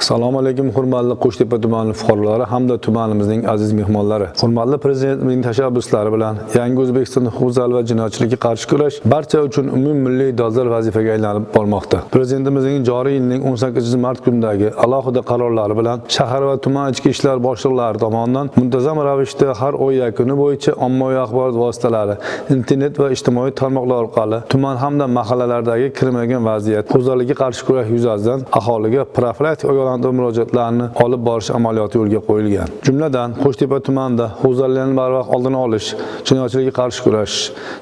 Assalomu alaykum hurmatli Qo'shtepa tumani fuqarolari hamda tumanimizning aziz mehmonlari. Hurmatli prezidentimizning tashabbuslari bilan Yangi O'zbekiston huquq va jinoyatchilikka qarshi kurash barcha uchun umummilliy dolzarb vazifaga aylanib bormoqda. Prezidentimizning joriy yilning 18-mart kunidagi alohida qarorlari bilan shahar va tuman ichki ishlar boshliqlari tomonidan muntazam ravishda har oy yakuni bo'yicha ommaviy axborot vositalari, internet va ijtimoiy tarmoqlar orqali tuman hamda mahallalardagi kirmagan vaziyat, huquqsizlikka qarshi kurash yuzasidan aholiga profilaktik ogohlantirish murojaatlarini olib borish amaliyoti yo'lga qo'yilgan. Jumladan, Qo'shtepa tumanida huquqsizliklarni barvaqt oldini olish, jinoyatchilikka qarshi kurash,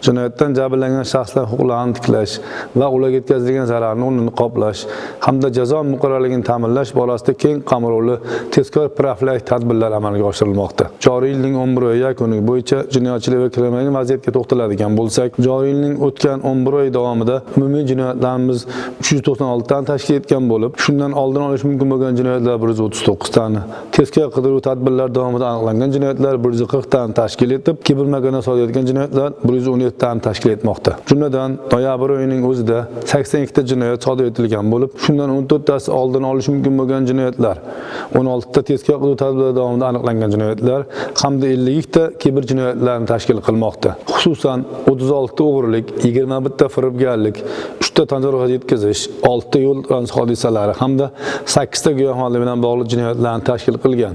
jinoyatdan jabrlangan shaxslar huquqlarini tiklash va ularga yetkazilgan zararni o'rnini qoplash hamda jazo muqarrarligini ta'minlash borasida keng qamrovli tezkor profilaktik tadbirlar amalga oshirilmoqda. Joriy yilning 11 oyi yakuni bo'yicha jinoyatchilik va kirmagan vaziyatga to'xtaladigan bo'lsak, joriy yilning o'tgan 11 oy davomida umumiy jinoyatlarimiz 396 dan tashkil etgan bo'lib, shundan oldin olish mumkin bo'lgan jinoyatlar 139 tani, tezkor qidiruv tadbirlari davomida aniqlangan jinoyatlar 140 tani tashkil etib, kibermakona sodir etgan jinoyatlar 117 tani tashkil etmoqda. Jumladan, noyabr oyining o'zida 82 ta jinoyat sodir etilgan bo'lib, shundan 14 tasi oldin olish mumkin bo'lgan jinoyatlar, 16 ta tezkor qidiruv tadbirlari davomida aniqlangan jinoyatlar hamda 52 ta kiber jinoyatlarni tashkil qilmoqda. Xususan, 36 ta o'g'rilik, 21 ta firibgarlik, 3 ta tan jarohati yetkazish, 6 ta yo'l hodisalari hamda 8 ta giyohvandlik bilan bog'liq jinoyatlarni tashkil qilgan.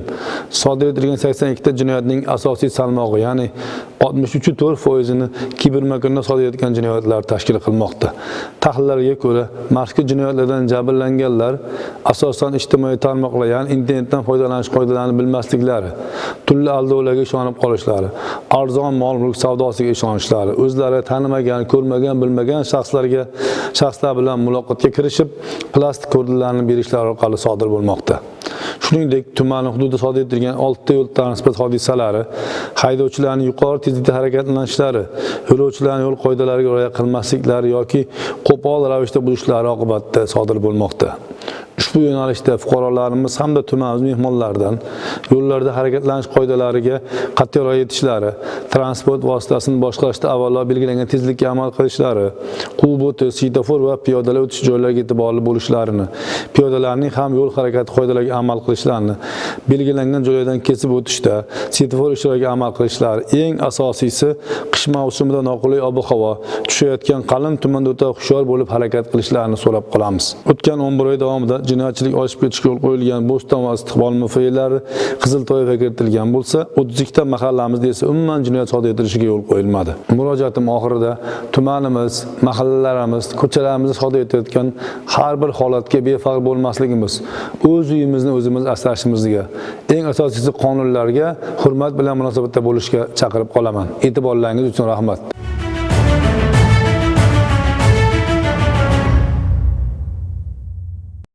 Sodir etilgan 82 ta jinoyatning asosiy salmog'i, ya'ni 63.4% kibermakonna sodir etgan jinoyatlar tashkil qilmoqda. Tahlillarga ko'ra, mazkur jinoyatlardan jabrlanganlar asosan ijtimoiy tarmoqlar, ya'ni internetdan foydalanish qoidalarini bilmasliklari, turli aldovlarga ishonib qolishlari, arzon mol-mulk savdosiga ishonishlari, o'zlari tanimagan, ko'rmagan, bilmagan shaxslar bilan muloqotga kirishib, plastik ko'rdirlarni berishlari orqali sodir bo'lmoqda. Shuningdek, tuman hududida sodir etilgan 6 ta yo'l transport hodisalari, haydovchilarning yuqori tezlikda harakatlanishlari, yo'lovchilarning yo'l qoidalariga rioya qilmasliklari yoki qo'pol ravishda buzilishlari oqibatida sodir bo'lmoqda. Ushbu yo'nalishda fuqarolarimiz hamda tumanimiz mehmonlaridan yo'llarda harakatlanish qoidalariga qat'iy rioya etishlari, transport vositasini boshqarishda avvalo belgilangan tezlikka amal qilishlari, quvib o'tish, svetofor va piyodalar o'tish joylariga e'tiborli bo'lishlarini, piyodalarning ham yo'l harakati qoidalariga amal qilishlarini, belgilangan joylardan kesib o'tishda svetofor ishlariga amal qilishlari, eng asosiysi qish mavsumida noqulay ob-havo tushayotgan qalin tumanda o'ta hushyor bo'lib harakat qilishlarini so'rab qolamiz. O'tgan 11 oy davomida jinoyatchilik oshib ketishga yo'l qo'yilgan Bo'ston va Istiqbol mufayyillari qizil toifaga kiritilgan bo'lsa, 32 ta mahallamizda esa umuman jinoyat sodir etilishiga yo'l qo'yilmadi. Murojaatim oxirida tumanimiz, mahallalarimiz, ko'chalarimizda sodir etayotgan har bir holatga befarq bo'lmasligimiz, o'z uyimizni o'zimiz asrashimizga, eng asosiysi qonunlarga hurmat bilan munosabatda bo'lishga chaqirib qolaman. E'tiborlaringiz uchun rahmat.